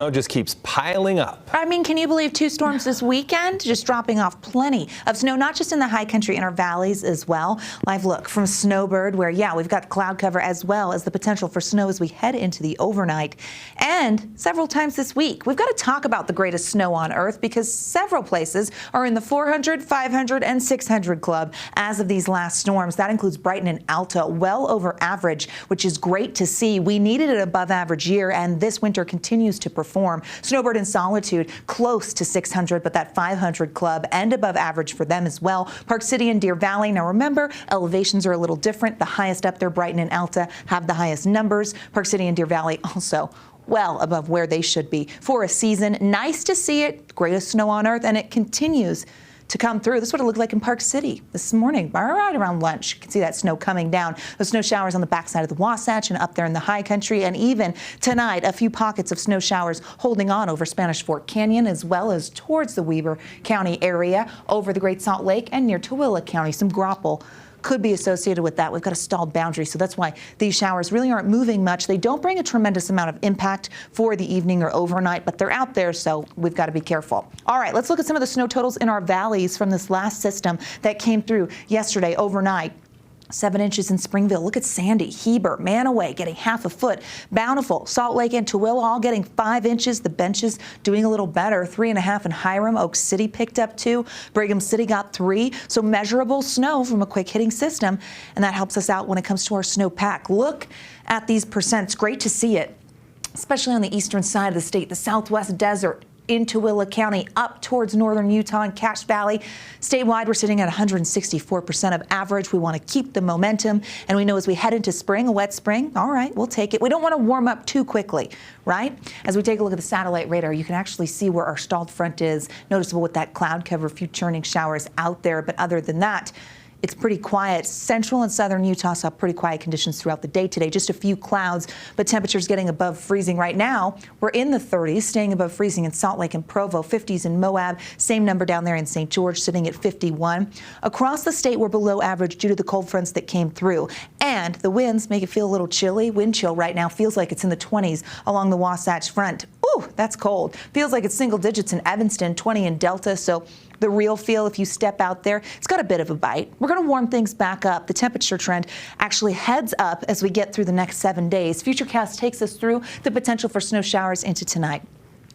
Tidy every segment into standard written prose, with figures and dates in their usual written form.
It just keeps piling up. I mean, can you believe 2 storms this weekend? Just dropping off plenty of snow, not just in the high country, in our valleys as well. Live look from Snowbird, where, yeah, we've got cloud cover as well as the potential for snow as we head into the overnight. And several times this week, we've got to talk about the greatest snow on Earth because several places are in the 400, 500, and 600 club as of these last storms. That includes Brighton and Alta, well over average, which is great to see. We needed an above average year, and this winter continues to perform. Snowbird and Solitude close to 600, but that 500 club and above average for them as well. Park City and Deer Valley. Now remember, elevations are a little different. The highest up there, Brighton and Alta, have the highest numbers. Park City and Deer Valley also well above where they should be for a season. Nice to see it. Greatest snow on Earth, and it continues to come through. This is what it looked like in Park City this morning, right around lunch. You can see that snow coming down. The snow showers on the backside of the Wasatch and up there in the high country. And even tonight, a few pockets of snow showers holding on over Spanish Fork Canyon, as well as towards the Weber County area, over the Great Salt Lake and near Tooele County. Some graupel could be associated with that. We've got a stalled boundary, so that's why these showers really aren't moving much. They don't bring a tremendous amount of impact for the evening or overnight, but they're out there, so we've got to be careful. All right, let's look at some of the snow totals in our valleys from this last system that came through yesterday overnight. 7 inches in Springville. Look at Sandy, Heber, Manaway getting half a foot. Bountiful, Salt Lake, and Tooele all getting 5 inches. The benches doing a little better. 3.5 in Hiram. Oak City picked up 2. Brigham City got 3. So measurable snow from a quick hitting system, and that helps us out when it comes to our snowpack. Look at these percents. Great to see it, especially on the eastern side of the state, the Southwest Desert, in Tooele County, up towards northern Utah and Cache Valley. Statewide, we're sitting at 164% of average. We want to keep the momentum, and we know as we head into spring, a wet spring, all right, we'll take it. We don't want to warm up too quickly, right? As we take a look at the satellite radar, you can actually see where our stalled front is, noticeable with that cloud cover, a few churning showers out there, but other than that, it's pretty quiet. Central and southern Utah saw pretty quiet conditions throughout the day today. Just a few clouds, but temperatures getting above freezing right now. We're in the 30s, staying above freezing in Salt Lake and Provo, 50s in Moab. Same number down there in St. George, sitting at 51. Across the state, we're below average due to the cold fronts that came through. And the winds make it feel a little chilly. Wind chill right now feels like it's in the 20s along the Wasatch Front. Ooh, that's cold. Feels like it's single digits in Evanston, 20 in Delta. So the real feel, if you step out there, it's got a bit of a bite. We're going to warm things back up. The temperature trend actually heads up as we get through the next 7 days. FUTURECAST takes us through the potential for snow showers into tonight.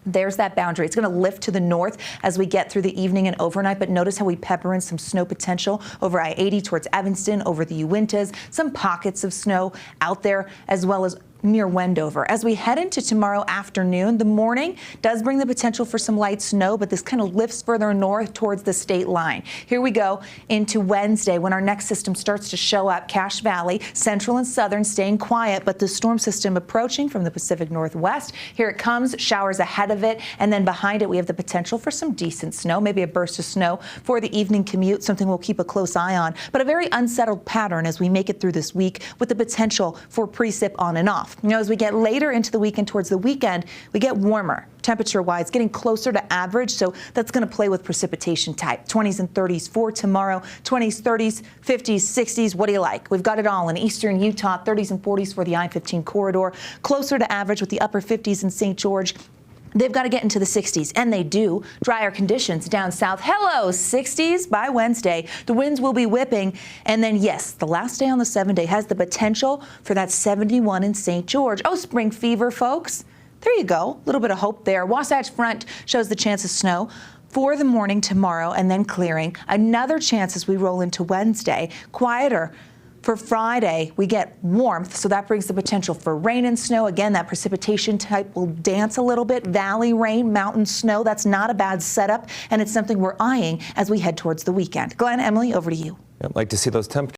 There's that boundary. It's going to lift to the north as we get through the evening and overnight, but notice how we pepper in some snow potential over I-80 towards Evanston, over the Uintas, some pockets of snow out there, as well as near Wendover. As we head into tomorrow afternoon, the morning does bring the potential for some light snow, but this kind of lifts further north towards the state line. Here we go into Wednesday when our next system starts to show up. Cache Valley, central and southern staying quiet, but the storm system approaching from the Pacific Northwest. Here it comes, showers ahead of it, and then behind it we have the potential for some decent snow, maybe a burst of snow for the evening commute, something we'll keep a close eye on, but a very unsettled pattern as we make it through this week with the potential for precip on and off. You know, as we get later into the week and towards the weekend, we get warmer temperature-wise, getting closer to average, so that's going to play with precipitation type. 20s and 30s for tomorrow, 20s, 30s, 50s, 60s. What do you like? We've got it all in eastern Utah, 30s and 40s for the I-15 corridor, closer to average with the upper 50s in St. George. They've got to get into the 60s, and they do. Drier conditions down south. Hello, 60s by Wednesday. The winds will be whipping. And then, yes, the last day on the 7-day has the potential for that 71 in St. George. Oh, spring fever, folks. There you go. A little bit of hope there. Wasatch Front shows the chance of snow for the morning tomorrow and then clearing. Another chance as we roll into Wednesday. Quieter. For Friday, we get warmth, so that brings the potential for rain and snow. Again, that precipitation type will dance a little bit. Valley rain, mountain snow, that's not a bad setup, and it's something we're eyeing as we head towards the weekend. Glenn, Emily, over to you. I'd like to see those temperatures.